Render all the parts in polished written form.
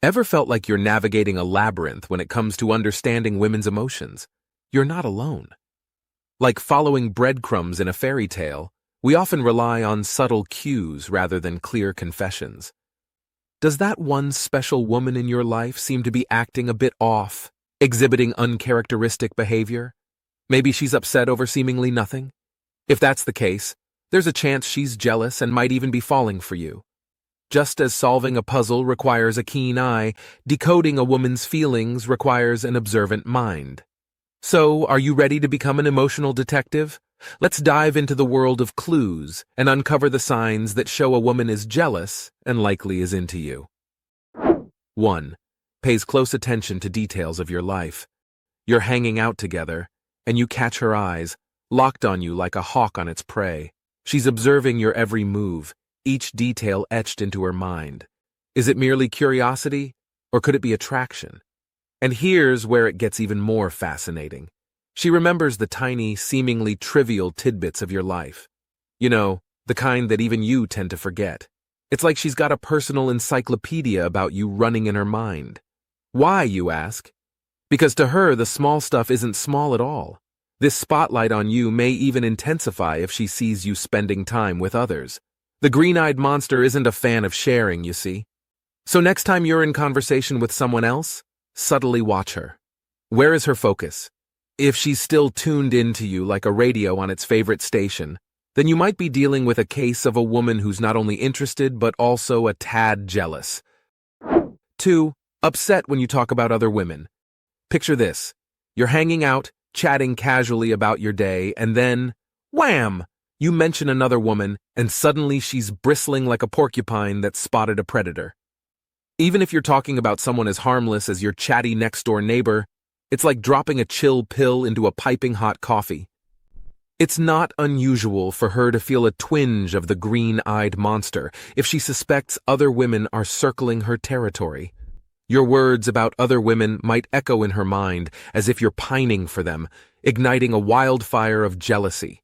Ever felt like you're navigating a labyrinth when it comes to understanding women's emotions? You're not alone. Like following breadcrumbs in a fairy tale, we often rely on subtle cues rather than clear confessions. Does that one special woman in your life seem to be acting a bit off, exhibiting uncharacteristic behavior? Maybe she's upset over seemingly nothing? If that's the case, there's a chance she's jealous and might even be falling for you. Just as solving a puzzle requires a keen eye, decoding a woman's feelings requires an observant mind. So, are you ready to become an emotional detective? Let's dive into the world of clues and uncover the signs that show a woman is jealous and likely is into you. 1. Pays close attention to details of your life. You're hanging out together, and you catch her eyes, locked on you like a hawk on its prey. She's observing your every move, each detail etched into her mind. Is it merely curiosity, or could it be attraction? And here's where it gets even more fascinating. She remembers the tiny, seemingly trivial tidbits of your life. You know, the kind that even you tend to forget. It's like she's got a personal encyclopedia about you running in her mind. Why, you ask? Because to her, the small stuff isn't small at all. This spotlight on you may even intensify if she sees you spending time with others. The green-eyed monster isn't a fan of sharing, you see. So next time you're in conversation with someone else, subtly watch her. Where is her focus? If she's still tuned into you like a radio on its favorite station, then you might be dealing with a case of a woman who's not only interested but also a tad jealous. 2. Upset when you talk about other women. Picture this. You're hanging out, chatting casually about your day, and then, wham! You mention another woman, and suddenly she's bristling like a porcupine that's spotted a predator. Even if you're talking about someone as harmless as your chatty next-door neighbor, it's like dropping a chill pill into a piping hot coffee. It's not unusual for her to feel a twinge of the green-eyed monster if she suspects other women are circling her territory. Your words about other women might echo in her mind as if you're pining for them, igniting a wildfire of jealousy.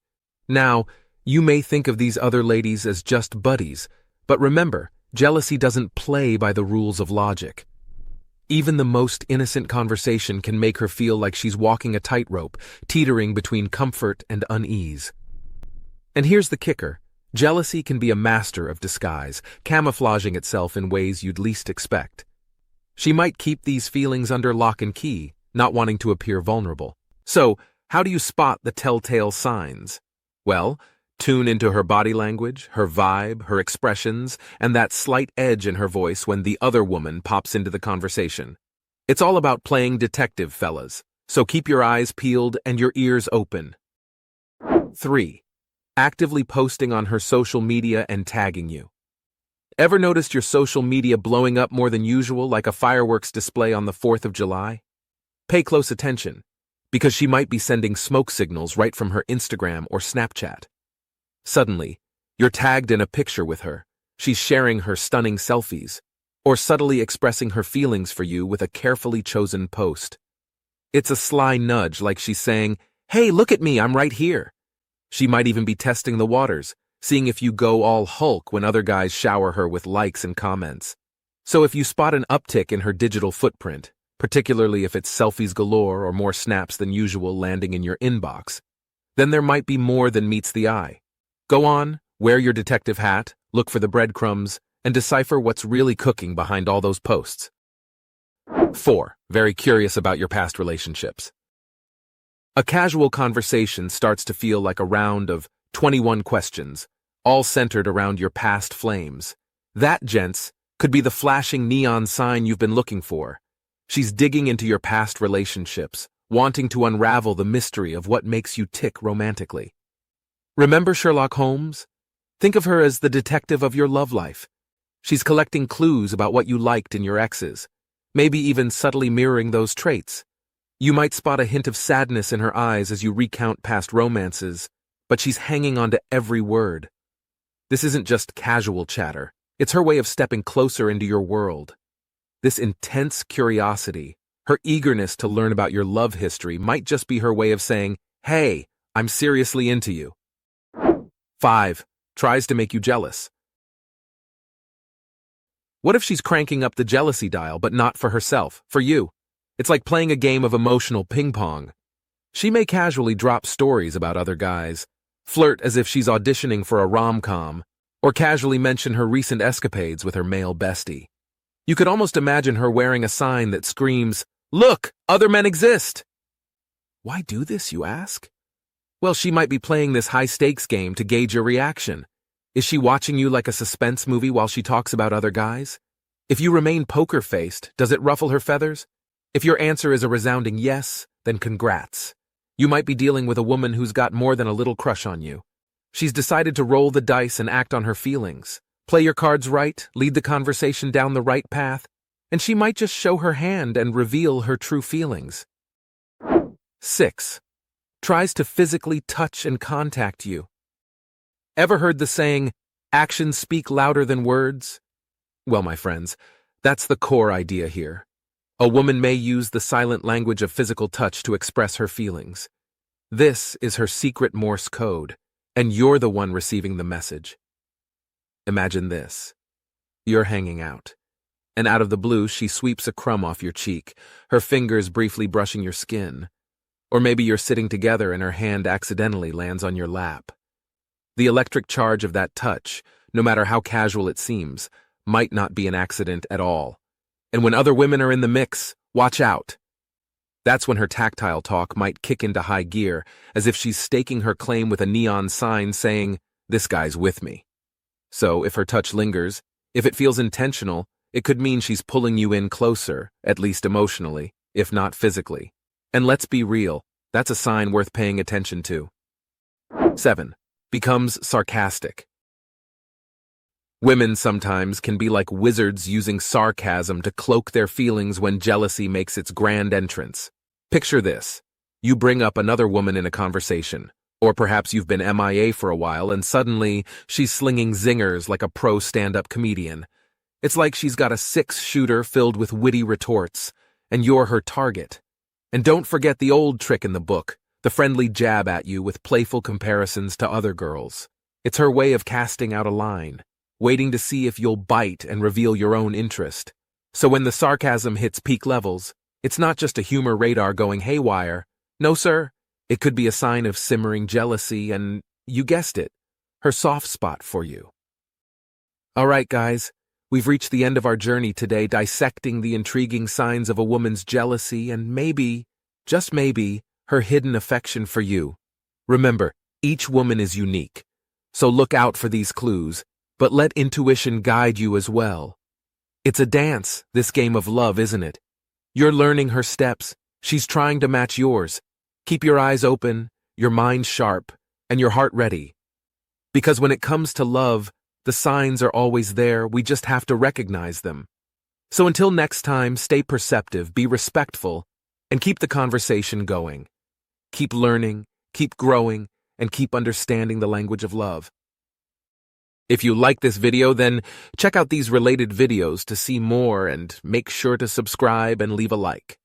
Now, you may think of these other ladies as just buddies, but remember, jealousy doesn't play by the rules of logic. Even the most innocent conversation can make her feel like she's walking a tightrope, teetering between comfort and unease. And here's the kicker. Jealousy can be a master of disguise, camouflaging itself in ways you'd least expect. She might keep these feelings under lock and key, not wanting to appear vulnerable. So, how do you spot the telltale signs? Well, tune into her body language, her vibe, her expressions, and that slight edge in her voice when the other woman pops into the conversation. It's all about playing detective, fellas, so keep your eyes peeled and your ears open. 3. Actively posting on her social media and tagging you. Ever noticed your social media blowing up more than usual like a fireworks display on the 4th of July? Pay close attention, because she might be sending smoke signals right from her Instagram or Snapchat. Suddenly, you're tagged in a picture with her, she's sharing her stunning selfies, or subtly expressing her feelings for you with a carefully chosen post. It's a sly nudge like she's saying, "Hey, look at me, I'm right here." She might even be testing the waters, seeing if you go all Hulk when other guys shower her with likes and comments. So if you spot an uptick in her digital footprint, particularly if it's selfies galore or more snaps than usual landing in your inbox, then there might be more than meets the eye. Go on, wear your detective hat, look for the breadcrumbs, and decipher what's really cooking behind all those posts. 4. Very curious about your past relationships. A casual conversation starts to feel like a round of 21 questions, all centered around your past flames. That, gents, could be the flashing neon sign you've been looking for. She's digging into your past relationships, wanting to unravel the mystery of what makes you tick romantically. Remember Sherlock Holmes? Think of her as the detective of your love life. She's collecting clues about what you liked in your exes, maybe even subtly mirroring those traits. You might spot a hint of sadness in her eyes as you recount past romances, but she's hanging on to every word. This isn't just casual chatter. It's her way of stepping closer into your world. This intense curiosity, her eagerness to learn about your love history might just be her way of saying, "Hey, I'm seriously into you." 5. Tries to make you jealous. What if she's cranking up the jealousy dial, but not for herself, for you? It's like playing a game of emotional ping pong. She may casually drop stories about other guys, flirt as if she's auditioning for a rom-com, or casually mention her recent escapades with her male bestie. You could almost imagine her wearing a sign that screams, "Look, other men exist!" Why do this, you ask? Well, she might be playing this high-stakes game to gauge your reaction. Is she watching you like a suspense movie while she talks about other guys? If you remain poker-faced, does it ruffle her feathers? If your answer is a resounding yes, then congrats. You might be dealing with a woman who's got more than a little crush on you. She's decided to roll the dice and act on her feelings. Play your cards right, lead the conversation down the right path, and she might just show her hand and reveal her true feelings. 6. Tries to physically touch and contact you. Ever heard the saying, actions speak louder than words? Well, my friends, that's the core idea here. A woman may use the silent language of physical touch to express her feelings. This is her secret Morse code, and you're the one receiving the message. Imagine this. You're hanging out, and out of the blue she sweeps a crumb off your cheek, her fingers briefly brushing your skin. Or maybe you're sitting together and her hand accidentally lands on your lap. The electric charge of that touch, no matter how casual it seems, might not be an accident at all. And when other women are in the mix, watch out. That's when her tactile talk might kick into high gear, as if she's staking her claim with a neon sign saying, "This guy's with me." So if her touch lingers, if it feels intentional, it could mean she's pulling you in closer, at least emotionally, if not physically. And let's be real, that's a sign worth paying attention to. 7. Becomes sarcastic. Women sometimes can be like wizards using sarcasm to cloak their feelings when jealousy makes its grand entrance. Picture this. You bring up another woman in a conversation, or perhaps you've been MIA for a while and suddenly she's slinging zingers like a pro stand-up comedian. It's like she's got a 6-shooter filled with witty retorts, and you're her target. And don't forget the old trick in the book, the friendly jab at you with playful comparisons to other girls. It's her way of casting out a line, waiting to see if you'll bite and reveal your own interest. So when the sarcasm hits peak levels, it's not just a humor radar going haywire. No, sir. It could be a sign of simmering jealousy and, you guessed it, her soft spot for you. All right, guys. We've reached the end of our journey today, dissecting the intriguing signs of a woman's jealousy and maybe, just maybe, her hidden affection for you. Remember, each woman is unique, so look out for these clues, but let intuition guide you as well. It's a dance, this game of love, isn't it? You're learning her steps, she's trying to match yours. Keep your eyes open, your mind sharp, and your heart ready. Because when it comes to love, the signs are always there, we just have to recognize them. So until next time, stay perceptive, be respectful, and keep the conversation going. Keep learning, keep growing, and keep understanding the language of love. If you like this video, then check out these related videos to see more and make sure to subscribe and leave a like.